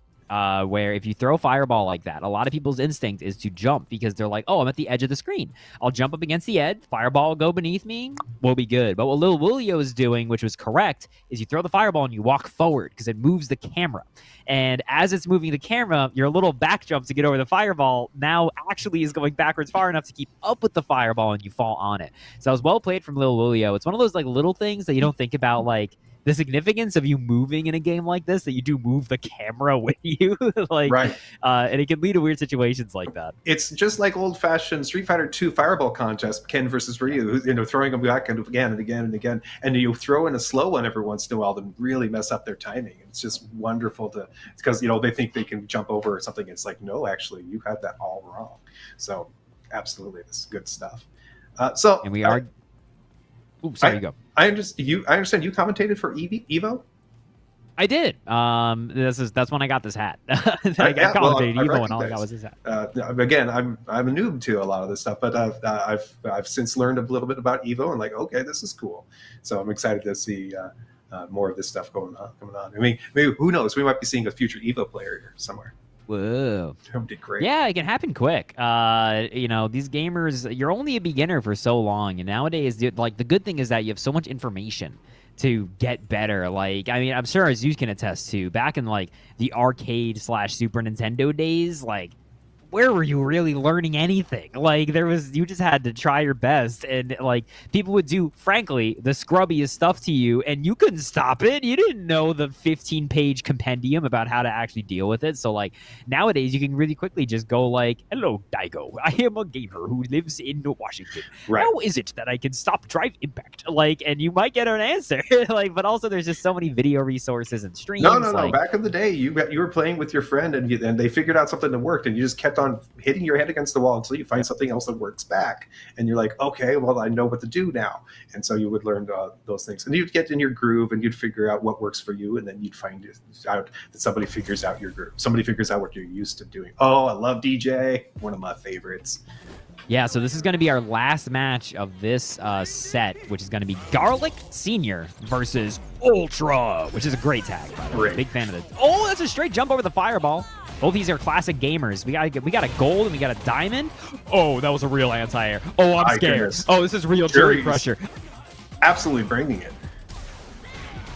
Speaker 1: Where if you throw Fireball like that, a lot of people's instinct is to jump because they're like, oh, I'm at the edge of the screen. I'll jump up against the edge, Fireball will go beneath me, we'll be good. But what Lil Willio is doing, which was correct, is you throw the Fireball and you walk forward because it moves the camera. And as it's moving the camera, your little back jump to get over the Fireball now actually is going backwards far enough to keep up with the Fireball and you fall on it. So that was well played from Lil Willio. It's one of those like little things that you don't think about, like the significance of you moving in a game like this, that you do move the camera with you. Like,
Speaker 2: right.
Speaker 1: And it can lead to weird situations like that.
Speaker 2: It's just like old-fashioned Street Fighter 2 Fireball contest, Ken versus Ryu, throwing them back and again and again and again. And you throw in a slow one every once in a while to really mess up their timing. It's just wonderful because, they think they can jump over or something. It's like, no, actually, you had that all wrong. So, absolutely, this is good stuff.
Speaker 1: And we are... Oops, sorry, you go.
Speaker 2: I understand you commentated for Evo?
Speaker 1: I did. That's when I got this hat. I commentated Evo, and all I got was this hat.
Speaker 2: Again, I'm a noob to a lot of this stuff, but I've since learned a little bit about Evo and like, okay, this is cool. So I'm excited to see more of this stuff coming on. I mean, maybe who knows? We might be seeing a future Evo player here somewhere.
Speaker 1: Whoa.
Speaker 2: That did great.
Speaker 1: Yeah, it can happen quick. These gamers, you're only a beginner for so long, and nowadays, like, the good thing is that you have so much information to get better. Like, I mean, I'm sure as you can attest to, back in like the arcade / Super Nintendo days, like, where were you really learning anything? Like, you just had to try your best, and like people would do, frankly, the scrubbiest stuff to you, and you couldn't stop it. You didn't know the 15-page compendium about how to actually deal with it. So like nowadays, you can really quickly just go like, "Hello, Daigo. I am a gamer who lives in Washington.
Speaker 2: Right.
Speaker 1: How is it that I can stop Drive Impact?" Like, and you might get an answer. Like, but also there's just so many video resources and streams.
Speaker 2: No. Back in the day, you were playing with your friend, and they figured out something that worked, and you just kept on hitting your head against the wall until you find something else that works back, and you're like, okay, well, I know what to do now. And so you would learn those things, and you'd get in your groove, and you'd figure out what works for you, and then you'd find out that somebody figures out your groove. Somebody figures out what you're used to doing. Oh, I love DJ, one of my favorites.
Speaker 1: Yeah, so this is going to be our last match of this set, which is going to be Garlic Senior versus Ultra, which is a great tag, by the way. Big fan of it. Oh, that's a straight jump over the Fireball. Both these are classic gamers. We got a gold and we got a diamond. Oh, that was a real anti-air. Oh, I'm scared. Goodness. Oh, this is real jury pressure.
Speaker 2: Absolutely bringing it.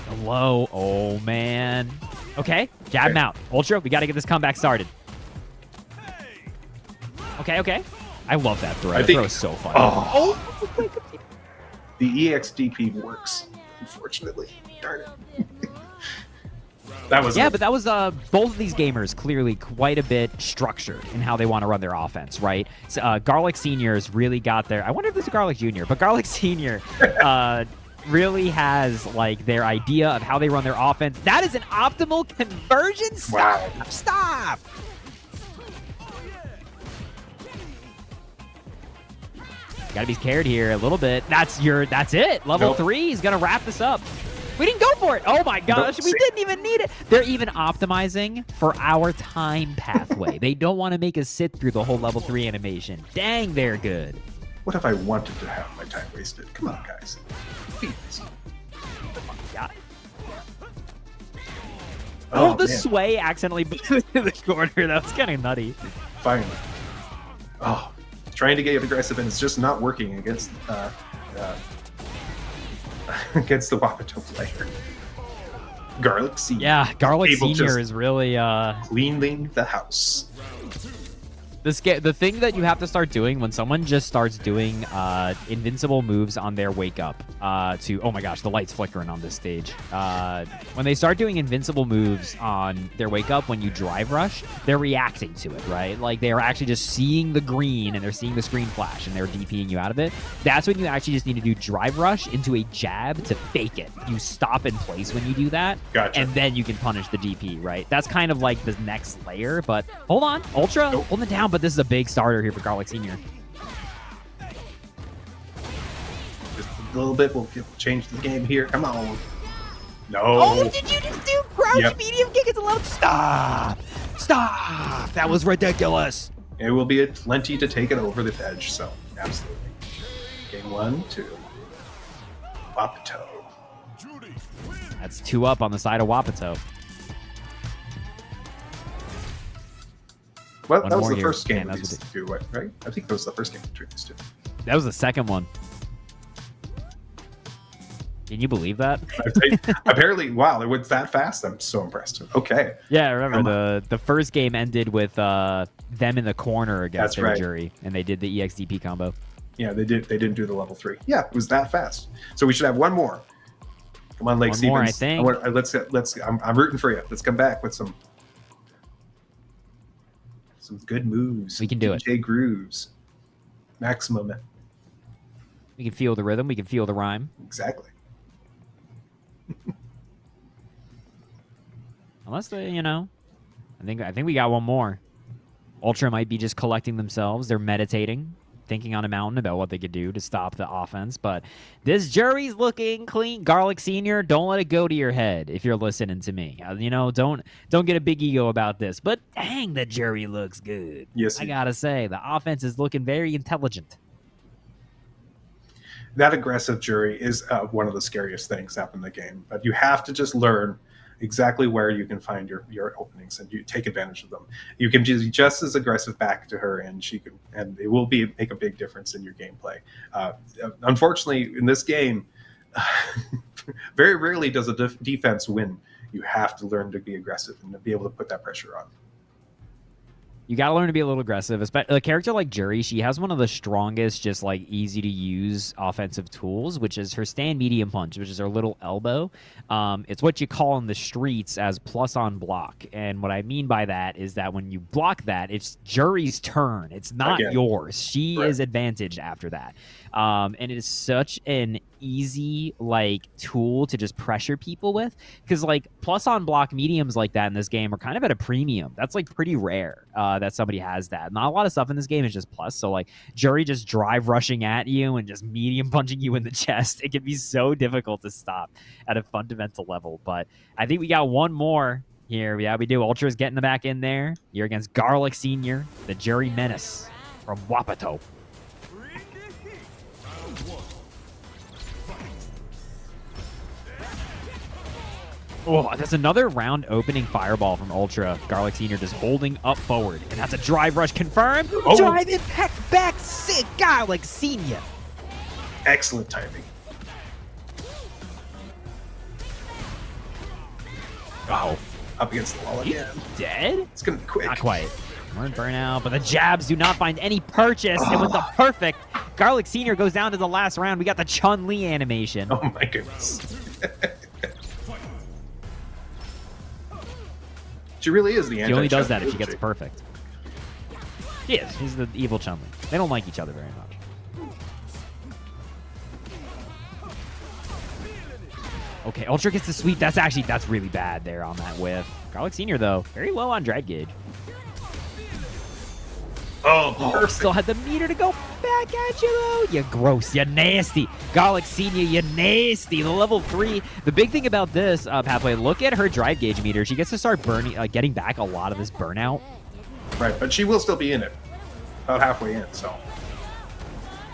Speaker 1: Hello. Oh, man. Okay, jab him out. Ultra, we got to get this comeback started. Okay. I love that throw. That throw is so fun.
Speaker 2: Oh. The EXDP works, unfortunately. Darn it. But
Speaker 1: that was both of these gamers clearly quite a bit structured in how they want to run their offense, right? So, Garlic Senior's really got their... I wonder if this is Garlic Junior, but Garlic Senior really has like their idea of how they run their offense. That is an optimal conversion. Stop. Gotta be scared here a little bit. That's it. Level 3 is gonna wrap this up. We didn't go for it. Oh my gosh, we didn't even need it. They're even optimizing for our time pathway. They don't want to make us sit through the whole level 3 animation. Dang, they're good.
Speaker 2: What if I wanted to have my time wasted? Come on, guys. Please.
Speaker 1: Got it. Oh, the sway accidentally blew into the corner. That was kind of nutty.
Speaker 2: Finally. Oh, trying to get aggressive, and it's just not working against against the Wapato player. Garlic Senior.
Speaker 1: Yeah, Garlic Senior is really
Speaker 2: cleaning the house.
Speaker 1: The thing that you have to start doing when someone just starts doing invincible moves on their wake up oh my gosh, the light's flickering on this stage. When they start doing invincible moves on their wake up, when you drive rush, they're reacting to it, right? Like they're actually just seeing the green and they're seeing the screen flash and they're DPing you out of it. That's when you actually just need to do drive rush into a jab to fake it. You stop in place when you do that,
Speaker 2: gotcha.
Speaker 1: And then you can punish the DP, right? That's kind of like the next layer, but hold on, Ultra, hold it down, but this is a big starter here for Garlic Senior.
Speaker 2: Just a little bit, we'll change the game here. Come on. No.
Speaker 1: Oh, did you just do crouch medium kick? It's allowed. Stop. That was ridiculous.
Speaker 2: It will be a plenty to take it over the edge. So absolutely. Game 1 to Wapato.
Speaker 1: That's 2 up on the side of Wapato.
Speaker 2: Well,
Speaker 1: One
Speaker 2: that was
Speaker 1: more
Speaker 2: the
Speaker 1: here.
Speaker 2: first game
Speaker 1: Man,
Speaker 2: of these two, right? I think that was the first game between these two.
Speaker 1: That was the second one. Can you believe that?
Speaker 2: Apparently, wow, it went that fast. I'm so impressed. Okay.
Speaker 1: Yeah, I remember the first game ended with them in the corner against
Speaker 2: That's right.
Speaker 1: Jury, and they did the EXDP combo.
Speaker 2: Yeah, they didn't do the level 3. Yeah, it was that fast. So we should have one more. Come on, Lake
Speaker 1: One
Speaker 2: Stevens.
Speaker 1: more, I think.
Speaker 2: Let's. I'm rooting for you. Let's come back with some good moves.
Speaker 1: We can do it.
Speaker 2: DJ grooves. Maximum.
Speaker 1: We can feel the rhythm. We can feel the rhyme.
Speaker 2: Exactly.
Speaker 1: Unless they, I think we got one more. Ultra might be just collecting themselves. They're meditating, thinking on a mountain about what they could do to stop the offense. But this Jury's looking clean. Garlic Senior, don't let it go to your head if you're listening to me. Don't get a big ego about this. But dang, the Jury looks good.
Speaker 2: Yes,
Speaker 1: I gotta say, the offense is looking very intelligent.
Speaker 2: That aggressive Jury is one of the scariest things happen in the game. But you have to just learn exactly where you can find your openings, and you take advantage of them. You can be just as aggressive back to her, and it will make a big difference in your gameplay. Unfortunately, in this game, very rarely does a defense win. You have to learn to be aggressive and to be able to put that pressure on.
Speaker 1: You got to learn to be a little aggressive. A character like Jury, she has one of the strongest, just like easy to use offensive tools, which is her stand medium punch, which is her little elbow. It's what you call in the streets as plus on block. And what I mean by that is that when you block that, it's Jury's turn. It's not yours. She is advantaged after that. And it is such an easy tool to just pressure people with, because plus on block mediums like that in this game are kind of at a premium. That's pretty rare that somebody has that. Not a lot of stuff in this game is just plus. So Jury just drive rushing at you and just medium punching you in the chest. It can be so difficult to stop at a fundamental level. But I think we got one more here. Yeah, we do. Ultra's getting back in there. You're against Garlic Senior, the Jury Menace from Wapato. Oh, that's another round opening fireball from Ultra. Garlic Senior just holding up forward. And that's a drive rush confirmed.
Speaker 2: Oh.
Speaker 1: Drive impact back. Sick. Garlic Senior.
Speaker 2: Excellent timing. Oh, up against the wall again.
Speaker 1: Dead?
Speaker 2: It's going to be quick.
Speaker 1: Not quite. We're in burnout, but the jabs do not find any purchase. And with the perfect, Garlic Senior goes down to the last round. We got the Chun-Li animation.
Speaker 2: Oh, my goodness. She really is the anti-Chun-Li.
Speaker 1: She only does that if she gets perfect. She is. She's the evil Chun-Li. They don't like each other very much. Okay, Ultra gets the sweep. That's really bad there on that whiff. Garlic Senior, though, very low on drag gauge.
Speaker 2: Oh, perfect.
Speaker 1: Still had the meter to go back at you, though. You gross. You nasty. Garlic Senior, you nasty. The level 3. The big thing about this, Pathway, look at her drive gauge meter. She gets to start getting back a lot of this burnout.
Speaker 2: Right, but she will still be in it. About halfway in, so.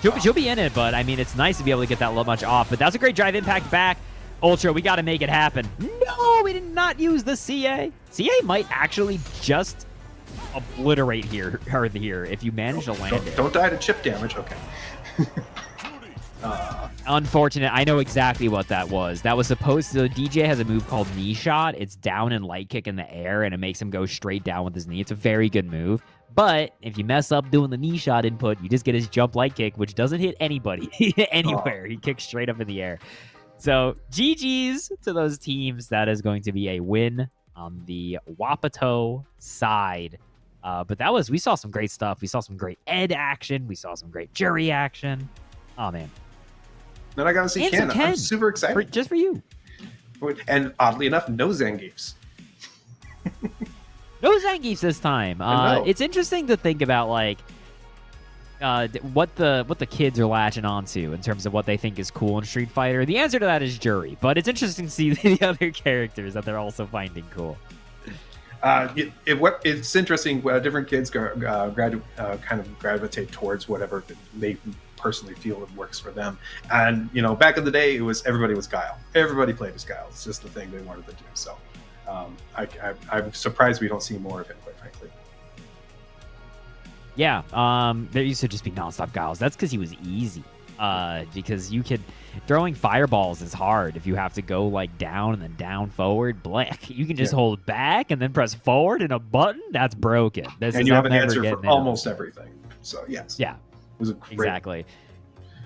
Speaker 1: She'll be in it, but, I mean, it's nice to be able to get that much off. But that's a great drive impact back. Ultra, we got to make it happen. No, we did not use the CA. CA might actually just obliterate her here if you manage to land it.
Speaker 2: Don't die to chip damage. Okay.
Speaker 1: Unfortunate. I know exactly what that was. That was supposed to... DJ has a move called knee shot. It's down and light kick in the air, and it makes him go straight down with his knee. It's a very good move. But if you mess up doing the knee shot input, you just get his jump light kick, which doesn't hit anybody anywhere. He kicks straight up in the air. So GG's to those teams. That is going to be a win on the Wapato side. But we saw some great stuff. We saw some great Ed action. We saw some great Jury action. Oh, man.
Speaker 2: Then I got to see Ken. I'm super excited.
Speaker 1: Just for you.
Speaker 2: And oddly enough, no Zangiefs.
Speaker 1: No Zangiefs this time. It's interesting to think about, what the kids are latching onto in terms of what they think is cool in Street Fighter. The answer to that is Jury. But it's interesting to see the other characters that they're also finding cool.
Speaker 2: It's interesting. Different kids kind of gravitate towards whatever they personally feel it works for them. And back in the day, everybody was Guile. Everybody played as Guile. It's just the thing they wanted to do. So I'm surprised we don't see more of it, quite frankly.
Speaker 1: Yeah, there used to just be nonstop Guiles. That's because he was easy. Because throwing fireballs is hard if you have to go like down and then down forward. Black, you can just hold back and then press forward and a button. That's broken.
Speaker 2: And you have an answer for almost everything. So yes,
Speaker 1: yeah,
Speaker 2: it was a great...
Speaker 1: exactly.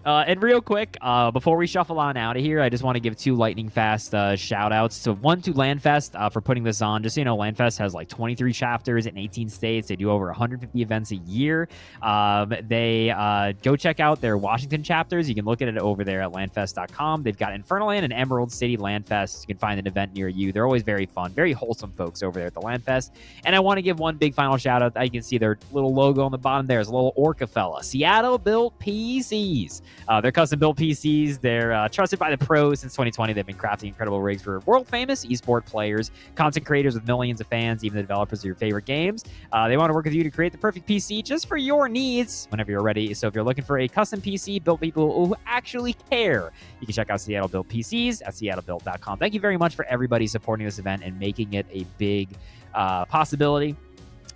Speaker 1: And real quick, before we shuffle on out of here, I just want to give 2 lightning fast shout outs. So one to LANFest for putting this on. Just so you know, LANFest has like 23 chapters in 18 states. They do over 150 events a year. They go check out their Washington chapters. You can look at it over there at LANFest.com. They've got Infernoland and Emerald City LANFest. You can find an event near you. They're always very fun, very wholesome folks over there at the LANFest. And I want to give one big final shout out. You can see their little logo on the bottom there is a little orca fella. Seattle built PCs. They're custom-built PCs. They're trusted by the pros since 2020. They've been crafting incredible rigs for world-famous esport players, content creators with millions of fans, even the developers of your favorite games. They want to work with you to create the perfect PC just for your needs whenever you're ready. So if you're looking for a custom PC built by people who actually care, you can check out Seattle Built PCs at seattlebuilt.com. Thank you very much for everybody supporting this event and making it a big possibility.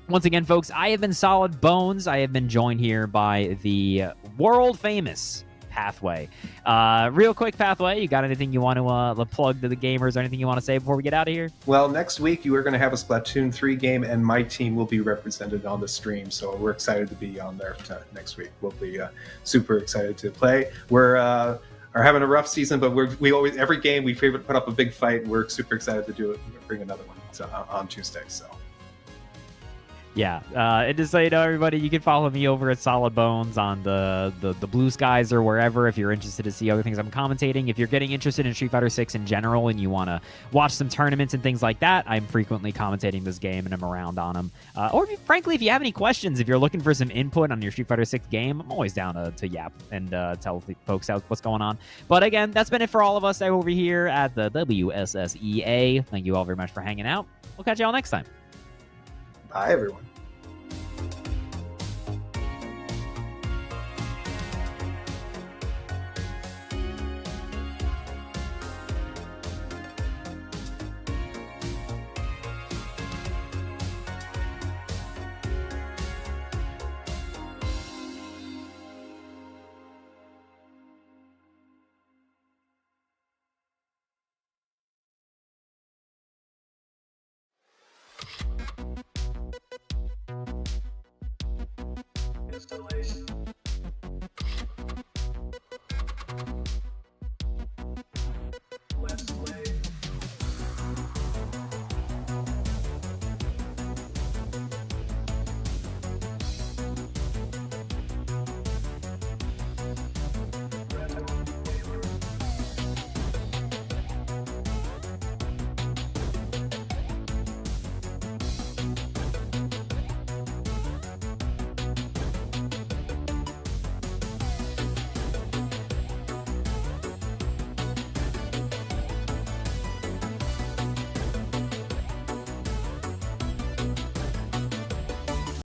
Speaker 1: Once again, folks, I have been Solid Bones. I have been joined here by the world-famous Pathway. Real quick, Pathway, you got anything you want to plug to the gamers or anything you want to say before we get out of here?
Speaker 2: Well, next week you are going to have a Splatoon 3 game, and my team will be represented on the stream, so we're excited to be on there next week. We'll be super excited to play. We're are having a rough season, but we always, every game we put up a big fight, and we're super excited to do it. Bring another one on Tuesday. So.
Speaker 1: Yeah, and just so you know, everybody, you can follow me over at Solid Bones on the Blue Skies or wherever if you're interested to see other things I'm commentating. If you're getting interested in Street Fighter 6 in general and you want to watch some tournaments and things like that, I'm frequently commentating this game and I'm around on them. Or frankly, if you have any questions, if you're looking for some input on your Street Fighter 6 game, I'm always down to yap and tell folks out what's going on. But again, that's been it for all of us over here at the WSSEA. Thank you all very much for hanging out. We'll catch you all next time.
Speaker 2: Bye, everyone.